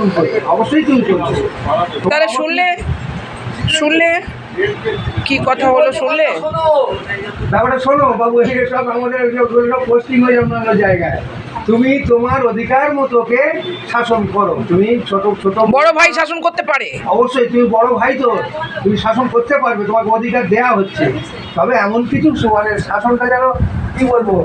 শাসন করবে, অবশ্যই তুমি করছো। তাহলে শুনলে কি কথা হলো শুনলে? ব্যাপারটা শোনো বাবু, সব আমাদের পোস্টিং হয়ে যাবে অন্য জায়গায়। তুমি তোমার অধিকার মতোকে শাসন করো। তুমি ছোট ছোট বড় ভাই শাসন করতে পারে, অবশ্যই তুমি বড় ভাই, তো তুমি শাসন করতে পারবে, তোমাকে অধিকার দেওয়া হচ্ছে। তবে এমন কিছু মানে শাসনটা যেন কি বলবো,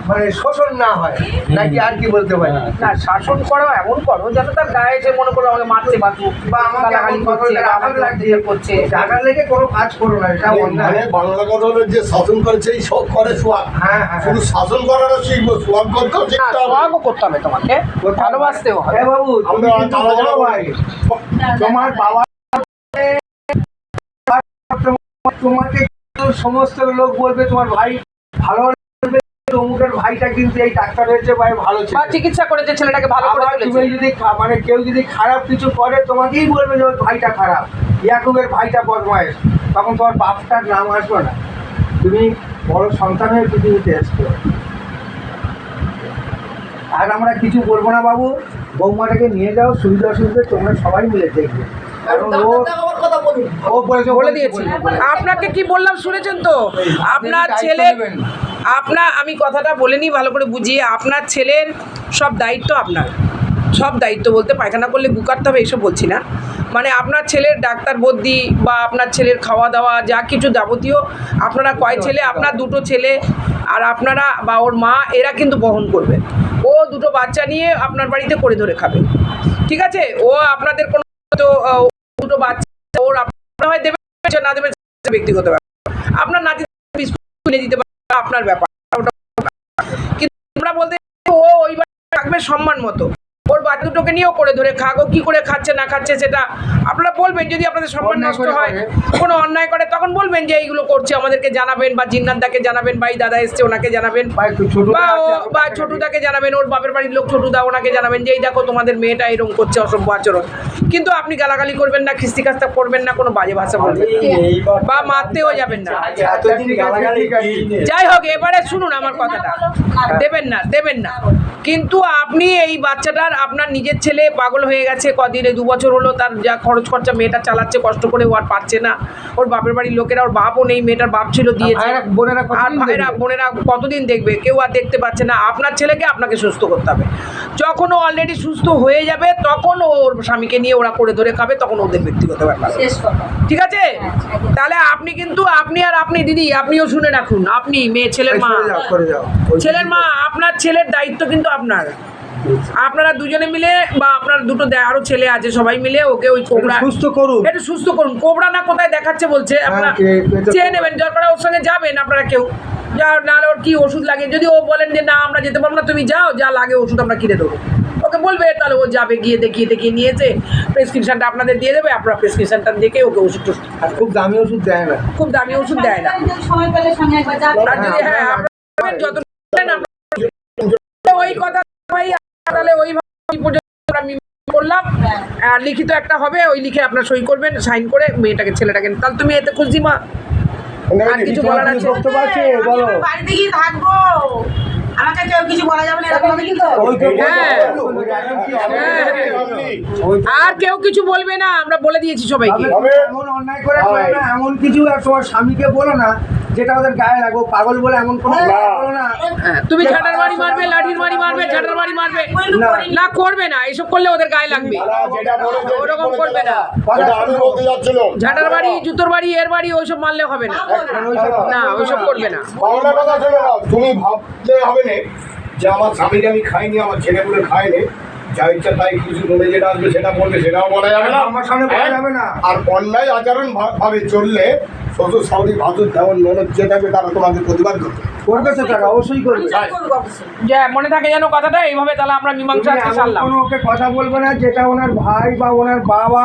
মানে শোষণ না হয়, নাকি আর কি বলতে পারি না শাসন করো, এমন করো যাতে তার গায়ে এসে মনে করো আমাকে মারতে বাঁচুক বা আমাকে গালাগালি করছে, আঘাত লাগছে করছে। টাকা লেগে কোনো কাজ করো না, এটা অন্যায়। মানে বাংলা কথা হলো যে শাসন করে সেই সব করে সোয়াগ। হ্যাঁ হ্যাঁ শুধু শাসন করাটা শিখবো, সোয়াগ করতেও না, শিখতে হবে। সোহাগও করতে হবে তোমাকে, ভালোবাসতেও হবে। এ বাবু, তুমি আমরা কিন্তু তারা বড় ভাই, তোমার বাবা তোমাকে কিন্তু সমস্ত লোক বলবে তোমার ভাই ভালো, অমুকের ভাইটা কিন্তু এই ডাক্তার হয়েছে, ভাই ভালো ছিল, বা চিকিৎসা করেছে ছেলেটাকে ভালো করে আবার তুলেছে। তুমি যদি মানে কেউ যদি খারাপ কিছু করে তোমাকেই বলবে যে ওর ভাইটা খারাপ, ইয়াকুবের ভাইটা বদমায়েশ, তখন তোমার বাপটার নাম আসবে না। তুমি বড় সন্তান হয়ে পৃথিবীতে এসছো। আর আমরা কিছু বলবো না বাবু, বৌমাটাকে নিয়ে যাও, সুবিধা অসুবিধা তোমরা সবাই মিলে দেখবে। কারণ ও বলে দিয়েছি আপনাকে, কি বললাম শুনেছেন তো? আপনার ছেলে, আমি কথাটা বলে নিই ভালো করে বুঝিয়ে। আপনার ছেলের সব দায়িত্ব আপনার, সব দায়িত্ব বলতে পায়খানা করলে গুকারতে হবে এইসব বলছি না, মানে আপনার ছেলের ডাক্তার বদ্যি বা আপনার ছেলের খাওয়া দাওয়া যা কিছু যাবতীয়, আপনারা কয় ছেলে, আপনার দুটো ছেলে, আর আপনারা বা ওর মা এরা কিন্তু বহন করবে। ও দুটো বাচ্চা নিয়ে আপনার বাড়িতে করে ধরে খাবে, ঠিক আছে? ও আপনাদের কোনো তো দুটো বাচ্চা ওর আপনার হয় দেবে না দেবে ব্যক্তিগত ব্যাপার, আপনার নাতি বিস্কুট কিনে দিতে পারে আপনার ব্যাপার, কিন্তু আমরা বলতে ও ওই বাড়িতে থাকবে সম্মান মতো, ওর বাচ্চা দুটোকে নিয়েও করে ধরে খাগো, কি করে খাচ্ছে না খাচ্ছে সেটা আপনারা বলবেন। যদি আপনাদের সম্মান নষ্ট হয়, কোনো অন্যায় করে, তখন বলবেন যে এইগুলো করছে, আমাদেরকে জানাবেন, বা জিন্নাতদাকে জানাবেন, বা এই দাদা এসছে ওনাকে জানাবেন, বা ছোটুদাকে জানাবেন, ওর বাপের বাড়ির লোক ছোটুদা ওনাকে জানাবেন যে এই দেখো তোমাদের মেয়েটা এরকম করছে অসভ্য আচরণ। কিন্তু আপনি গালাগালি করবেন না, খিস্তি খাস্তা করবেন না, কোনো বাজে ভাষা বলবেন না, বা মারতেও যাবেন না। যাই হোক, এবারে শুনুন আমার কথাটা, দেবেন না কিন্তু আপনি এই বাচ্চাটার, আপনার নিজের ছেলে পাগল হয়ে গেছে কদিনে, 2 বছর হলো, তার যা খরচ খরচা মেয়েটা চালাচ্ছে কষ্ট করে, ও আর পাচ্ছে না, ওর বাপের বাড়ির লোকেরা, ওর বাপও নেই, মেয়েটার বাপ ছিল দিয়েছে, আর ভাইরা বোনেরা কতদিন দেখবে, কেউ আর দেখতে পাচ্ছে না। আপনার ছেলেকে আপনাকে সুস্থ করতে হবে। যখন ও অলরেডি সুস্থ হয়ে যাবে তখন ওর স্বামীকে নিয়ে ওরা করে ধরে খাবে, তখন ওদের ব্যক্তিগত ব্যাপার, ঠিক আছে? তাহলে আপনি কিন্তু, আপনি দিদি আপনিও শুনে রাখুন, আপনি ছেলের মা, আপনার ছেলের দায়িত্ব কিন্তু আপনার, আপনারা দুজনে মিলে বা আপনার দুটো আরো ছেলে আছে, সবাই মিলে ওকে ওই কোবরা একটু সুস্থ করুন। কোবরা না কোথায় দেখাচ্ছে বলছে, আপনারা চেয়ে নেবেন, দরকার ওর সঙ্গে যাবেন আপনারা কেউ, যা নাহলে ওর কি ওষুধ লাগে, যদি ও বলেন যে না আমরা যেতে পারবো না, তুমি যাও, যা লাগে ওষুধ আমরা কিনে দেবো, ওকে বলবে, তাহলে ও যাবে, গিয়ে দেখিয়ে নিয়েছে, প্রেসক্রিপশনটা আপনাদের দিয়ে দেবে, আপনারা প্রেসক্রিপশনটা দেখে ওকে ওষুধ খুব দামি ওষুধ দেয় না, আর যদি হ্যাঁ আপনারা যত ওই কথা, তাহলে ওইভাবে আমি করলাম, আর লিখিত একটা হবে, ওই লিখে আপনার সই করবেন, সাইন করে মেয়েটাকে ছেলেটাকে, তাহলে তুমি এতে খুশি মা? আর কিছু বলার আছে? বলো। বাড়িতে গিয়ে থাকবো, আমাকে কেউ কিছু বলা যাবে না, এরকম হবে কিন্তু। আর কেউ কিছু বলবে না, আমরা বলে দিয়েছি সবাইকে। এমন অন্যায় করে না, এমন কিছু আর তোমার স্বামীকে বলো না যেটা ওদের গায়ে লাগো, পাগল বলে এমন কোনো বলো না। তুমি ঝাঁটার বাড়ি মারবে, লাঠির বাড়ি মারবে, ঝাঁটার বাড়ি মারবে না, করবে না, এসব করলে ওদের গায়ে লাগবে, ওরকম করবে না। ঝাঁটার বাড়ি, জুতোর বাড়ি, এর বাড়ি ওইসব মারলে হবে না, না ওইসব করবে না। তুমি ভাবতে হবে না যে আমার স্বামীকে আমি খাইনি, আমার ছেলেগুলো খায়নি, যা ইচ্ছা তাই কিছু বলে যেটা আসবে সেটা বলবে, সেটাও বলা যাবে না, আমার সামনে বলা যাবে না। আর অন্যায় আচরণ ভাবে চললে শ্বশুর শাশুড়ি ভাসুর তেমন ননদ যে থাকবে তারা তোমাকে প্রতিবাদ করবে, তারা অবশ্যই করবে। মনে থাকে যেন কথাটা এইভাবে, তাহলে আমরা মীমাংসা সারলাম। ওকে কথা বলবে না যেটা ওনার ভাই বা ওনার বাবা